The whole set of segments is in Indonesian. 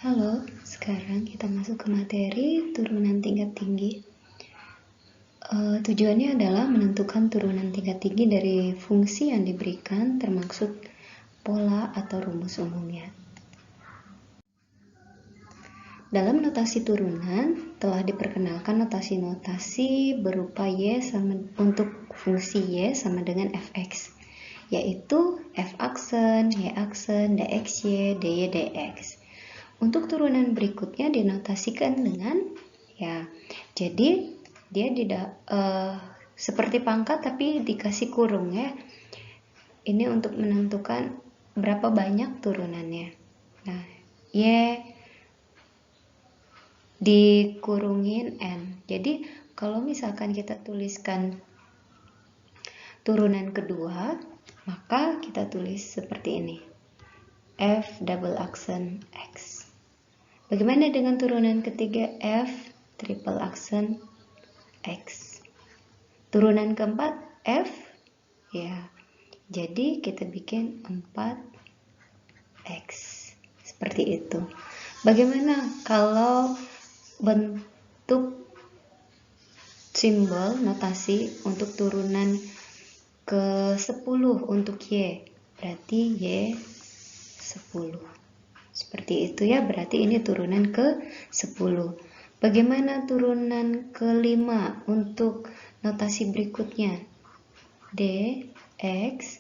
Halo, sekarang kita masuk ke materi turunan tingkat tinggi. Tujuannya adalah menentukan turunan tingkat tinggi dari fungsi yang diberikan, termasuk pola atau rumus umumnya. Dalam notasi turunan, telah diperkenalkan notasi-notasi berupa Y untuk fungsi Y sama dengan fx, yaitu f aksen, y aksen, dxy, dy, dx. Untuk turunan berikutnya dinotasikan dengan jadi dia tidak seperti pangkat tapi dikasih kurung ya. Ini untuk menentukan berapa banyak turunannya. Nah, y dikurungin n. Jadi kalau misalkan kita tuliskan turunan kedua, maka kita tulis seperti ini. F double aksen X. Bagaimana dengan turunan ketiga F triple aksen X? Turunan keempat F ya. Jadi kita bikin 4X. Seperti itu. Bagaimana kalau bentuk simbol notasi untuk turunan ke 10 untuk Y? Berarti Y 10. Seperti itu ya, berarti ini turunan ke 10. Bagaimana turunan ke-5 untuk notasi berikutnya? D, X,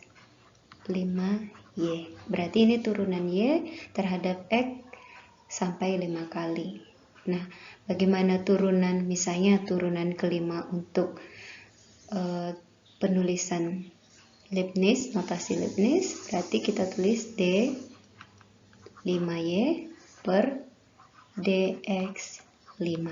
5Y. Berarti ini turunan Y terhadap X sampai 5 kali. Nah, bagaimana turunan, misalnya turunan ke-5 untuk penulisan Leibniz, notasi Leibniz, berarti kita tulis D 5Y per dx 5.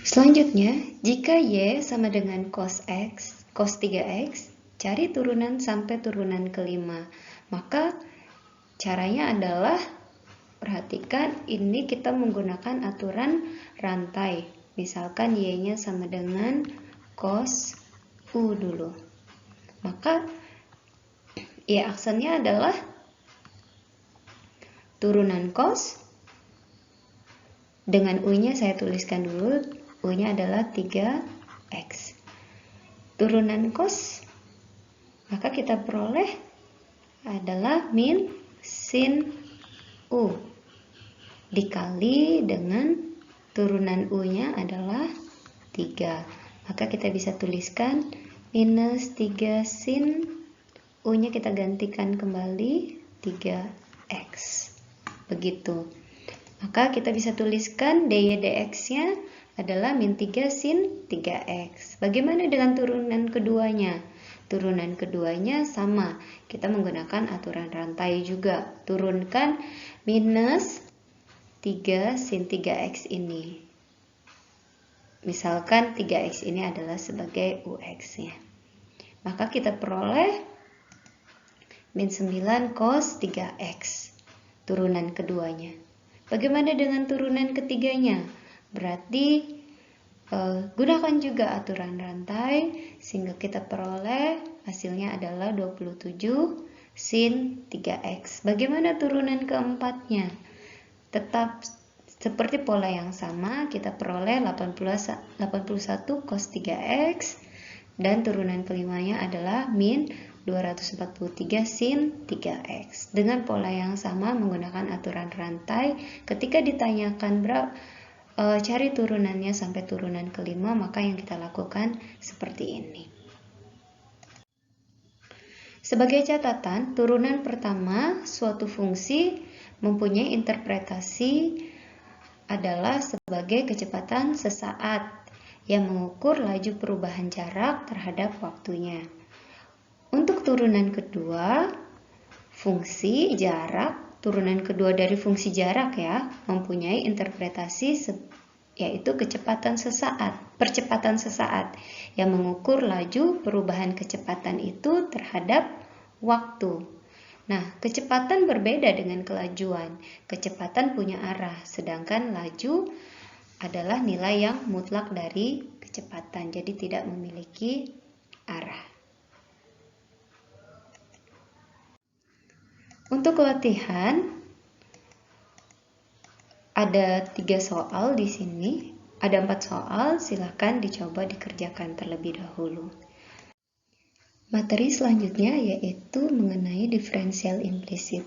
Selanjutnya, jika Y sama dengan cos X, cos 3X, cari turunan sampai turunan ke-5. Maka caranya adalah, perhatikan ini kita menggunakan aturan rantai. Misalkan Y-nya sama dengan cos U dulu. Maka Y aksennya adalah turunan cos. Dengan U-nya saya tuliskan dulu. U-nya adalah 3X. Turunan cos, maka kita peroleh adalah min sin U. Dikali dengan turunan U-nya adalah 3. Maka kita bisa tuliskan minus 3 sin U-nya kita gantikan kembali 3X. Begitu. Maka kita bisa tuliskan dy dx-nya adalah min 3 sin 3x. Bagaimana dengan turunan keduanya? Turunan keduanya sama. Kita menggunakan aturan rantai juga. Turunkan minus 3 sin 3x ini. Misalkan 3x ini adalah sebagai ux-nya. Maka kita peroleh min 9 cos 3x. Turunan keduanya. Bagaimana dengan turunan ketiganya? Berarti gunakan juga aturan rantai sehingga kita peroleh hasilnya adalah 27 sin 3x. Bagaimana turunan keempatnya? Tetap seperti pola yang sama, kita peroleh 81 cos 3x dan turunan kelimanya adalah min 243 sin 3x. Dengan pola yang sama menggunakan aturan rantai, ketika ditanyakan cari turunannya sampai turunan ke-5, maka yang kita lakukan seperti ini. Sebagai catatan, turunan pertama suatu fungsi mempunyai interpretasi adalah sebagai kecepatan sesaat yang mengukur laju perubahan jarak terhadap waktunya. Untuk turunan kedua, fungsi jarak, turunan kedua dari fungsi jarak ya, mempunyai interpretasi yaitu percepatan sesaat yang mengukur laju perubahan kecepatan itu terhadap waktu. Nah, kecepatan berbeda dengan kelajuan. Kecepatan punya arah, sedangkan laju adalah nilai yang mutlak dari kecepatan, jadi tidak memiliki arah. Untuk latihan, ada 3 soal di sini. Ada 4 soal, silakan dicoba dikerjakan terlebih dahulu. Materi selanjutnya yaitu mengenai diferensial implisit.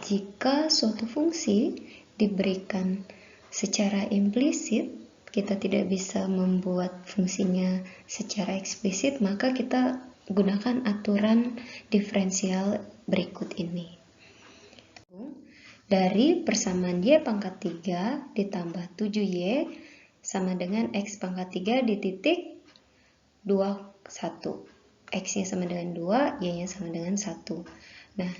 Jika suatu fungsi diberikan secara implisit, kita tidak bisa membuat fungsinya secara eksplisit, maka kita gunakan aturan diferensial berikut ini. Dari persamaan y pangkat 3 ditambah 7y sama dengan x pangkat 3 di titik 21. X-nya sama dengan 2, y-nya sama dengan 1. Nah,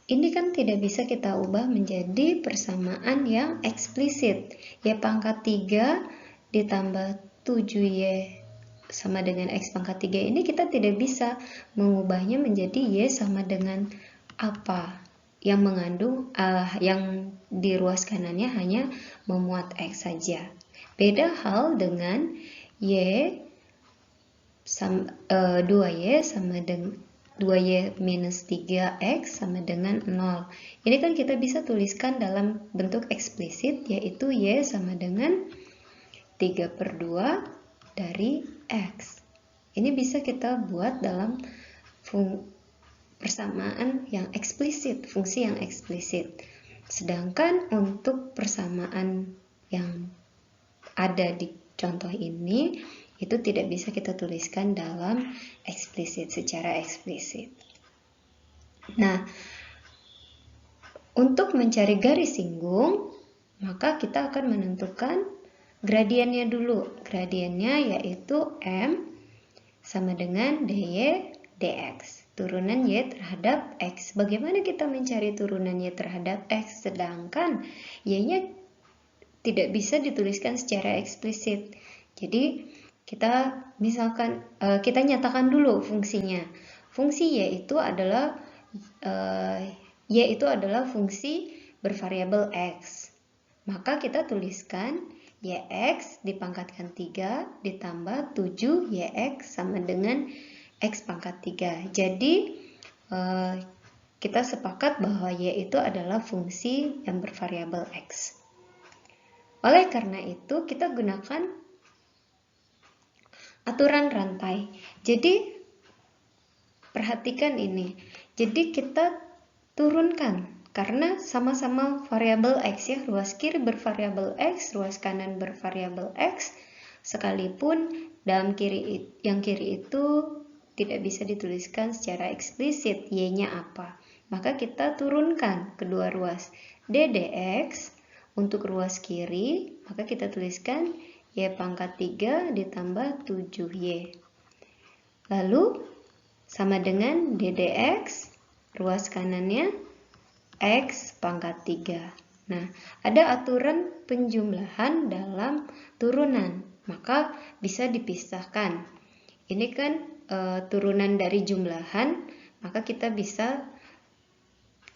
ini kan tidak bisa kita ubah menjadi persamaan yang eksplisit. Y pangkat 3 ditambah 7y sama dengan x pangkat 3 ini kita tidak bisa mengubahnya menjadi y sama dengan apa yang mengandung yang di ruas kanannya hanya memuat x saja. Beda hal dengan y 2y sama dengan 2y minus 3x sama dengan 0. Ini kan kita bisa tuliskan dalam bentuk eksplisit, yaitu y sama dengan 3/2 dari x. Ini bisa kita buat dalam persamaan yang eksplisit, fungsi yang eksplisit. Sedangkan untuk persamaan yang ada di contoh ini, itu tidak bisa kita tuliskan dalam eksplisit, secara eksplisit. Nah, untuk mencari garis singgung, maka kita akan menentukan gradiennya dulu. Gradiennya yaitu M sama dengan dy dx. Turunan y terhadap x. Bagaimana kita mencari turunan y terhadap x sedangkan y-nya tidak bisa dituliskan secara eksplisit? Jadi kita misalkan kita nyatakan dulu fungsinya. Fungsi y itu adalah fungsi bervariabel x. Maka kita tuliskan yx dipangkatkan 3 ditambah 7yx sama dengan x pangkat 3. Jadi kita sepakat bahwa y itu adalah fungsi yang bervariabel x. Oleh karena itu kita gunakan aturan rantai. Jadi perhatikan ini. Jadi kita turunkan karena sama-sama variabel x ya, ruas kiri bervariabel x, ruas kanan bervariabel x, sekalipun dalam yang kiri itu tidak bisa dituliskan secara eksplisit y-nya apa. Maka kita turunkan kedua ruas d dx untuk ruas kiri, maka kita tuliskan y pangkat 3 ditambah 7y. Lalu sama dengan d dx, ruas kanannya x pangkat 3. Nah, ada aturan penjumlahan dalam turunan, maka bisa dipisahkan. Ini kan turunan dari jumlahan, maka kita bisa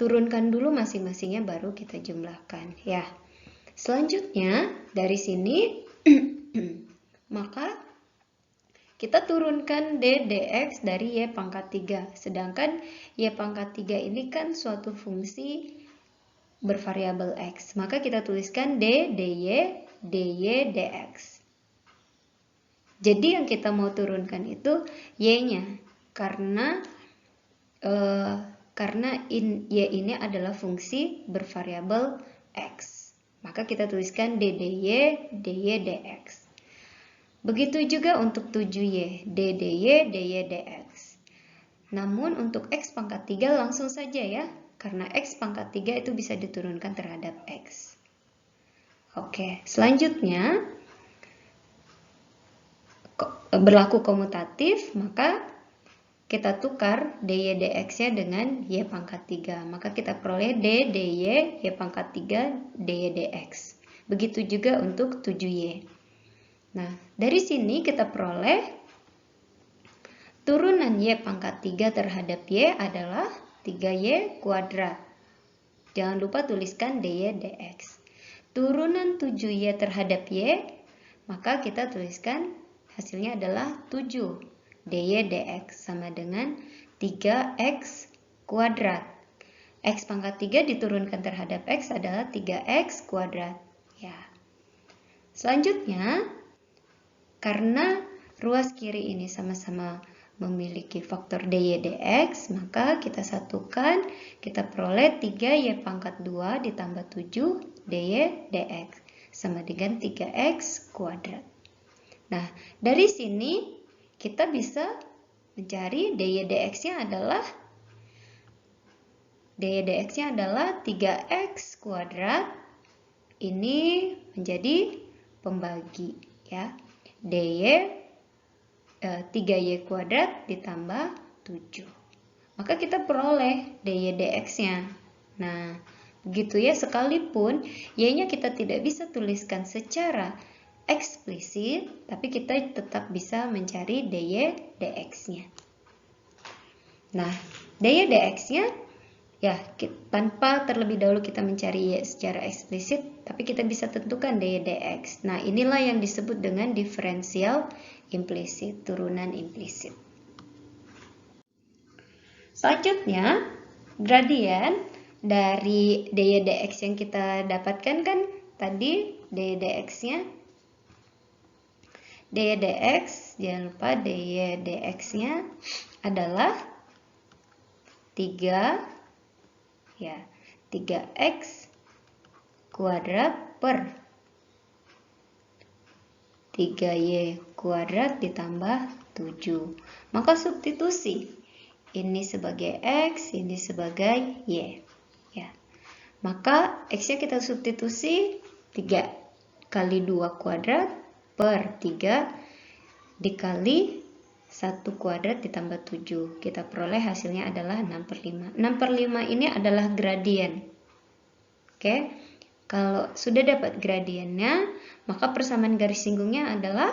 turunkan dulu masing-masingnya baru kita jumlahkan ya. Selanjutnya dari sini maka kita turunkan d dx dari y pangkat 3. Sedangkan y pangkat 3 ini kan suatu fungsi bervariabel x. Maka kita tuliskan d dy dx. Jadi yang kita mau turunkan itu y-nya. Karena y ini adalah fungsi bervariabel x. Maka kita tuliskan d dy dx. Begitu juga untuk 7y, d dy dx. Namun untuk x pangkat 3 langsung saja ya, karena x pangkat 3 itu bisa diturunkan terhadap x. Oke, selanjutnya berlaku komutatif, maka kita tukar dy dx-nya dengan y pangkat 3. Maka kita peroleh d dy y pangkat 3 dy dx. Begitu juga untuk 7y. Nah, dari sini kita peroleh turunan y pangkat 3 terhadap y adalah 3y kuadrat. Jangan lupa tuliskan dy dx. Turunan 7y terhadap y, maka kita tuliskan hasilnya adalah 7 dy dx sama dengan 3x kuadrat. X pangkat 3 diturunkan terhadap X adalah 3X kuadrat. Ya. Selanjutnya, karena ruas kiri ini sama-sama memiliki faktor dy dx, maka kita satukan, kita peroleh 3y pangkat 2 ditambah 7 dy dx sama dengan 3x kuadrat. Nah, dari sini kita bisa mencari dy dx-nya adalah 3x kuadrat. Ini menjadi pembagi ya. dy 3y kuadrat ditambah 7. Maka kita peroleh dy dx-nya. Nah, begitu ya, sekalipun y-nya kita tidak bisa tuliskan secara eksplisit, tapi kita tetap bisa mencari dy dx-nya. Nah, dy dx-nya ya, tanpa terlebih dahulu kita mencari y secara eksplisit, tapi kita bisa tentukan dy dx. Nah, inilah yang disebut dengan diferensial implisit, turunan implisit. Selanjutnya, gradien dari dy dx yang kita dapatkan kan tadi dy dx-nya. Dy dx, jangan lupa dy dx-nya adalah 3x kuadrat per 3y kuadrat ditambah 7. Maka substitusi. Ini sebagai x, ini sebagai y. Ya. Maka x-nya kita substitusi 3 kali 2 kuadrat per 3 dikali 1 kuadrat ditambah 7. Kita peroleh hasilnya adalah 6/5. 6/5 ini adalah gradien. Oke. Kalau sudah dapat gradiennya, maka persamaan garis singgungnya adalah,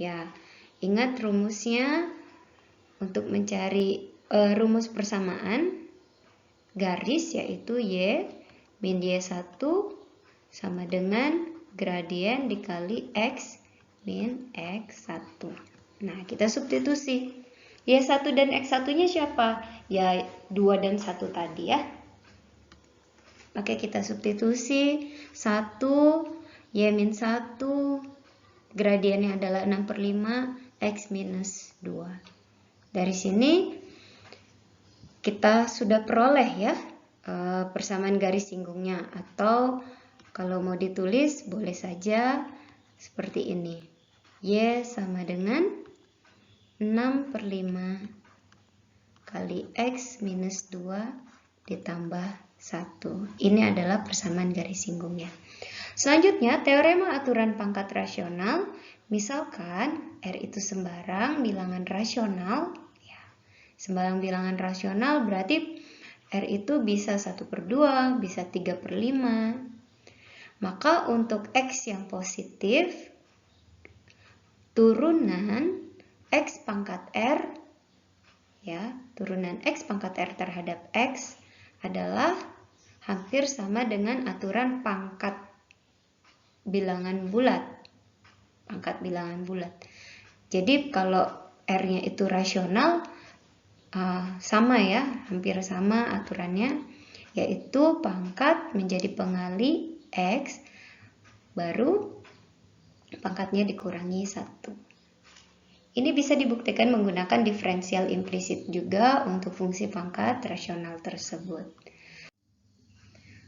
ya, ingat rumusnya untuk mencari rumus persamaan garis, yaitu y min y1 sama dengan gradien dikali x min x1. Nah, kita substitusi. Y1 dan x1-nya siapa? Ya, 2 dan 1 tadi ya. Maka kita substitusi 1, y min 1, gradiennya adalah 6/5, x minus 2. Dari sini kita sudah peroleh ya persamaan garis singgungnya, atau kalau mau ditulis boleh saja seperti ini. Y sama dengan 6/5 kali x minus 2 ditambah 1. Ini adalah persamaan garis singgungnya. Selanjutnya, teorema aturan pangkat rasional. Misalkan R itu sembarang bilangan rasional. Ya, sembarang bilangan rasional berarti R itu bisa 1/2, bisa 3/5. Maka untuk X yang positif, turunan X pangkat R, ya, turunan X pangkat R terhadap X adalah hampir sama dengan aturan pangkat bilangan bulat. Pangkat bilangan bulat. Jadi kalau R-nya itu rasional, sama ya, hampir sama aturannya, yaitu pangkat menjadi pengali X, baru pangkatnya dikurangi 1. Ini bisa dibuktikan menggunakan diferensial implisit juga untuk fungsi pangkat rasional tersebut.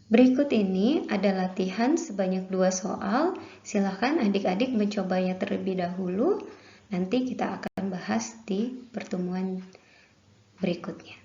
Berikut ini ada latihan sebanyak 2 soal. Silakan adik-adik mencobanya terlebih dahulu. Nanti kita akan bahas di pertemuan berikutnya.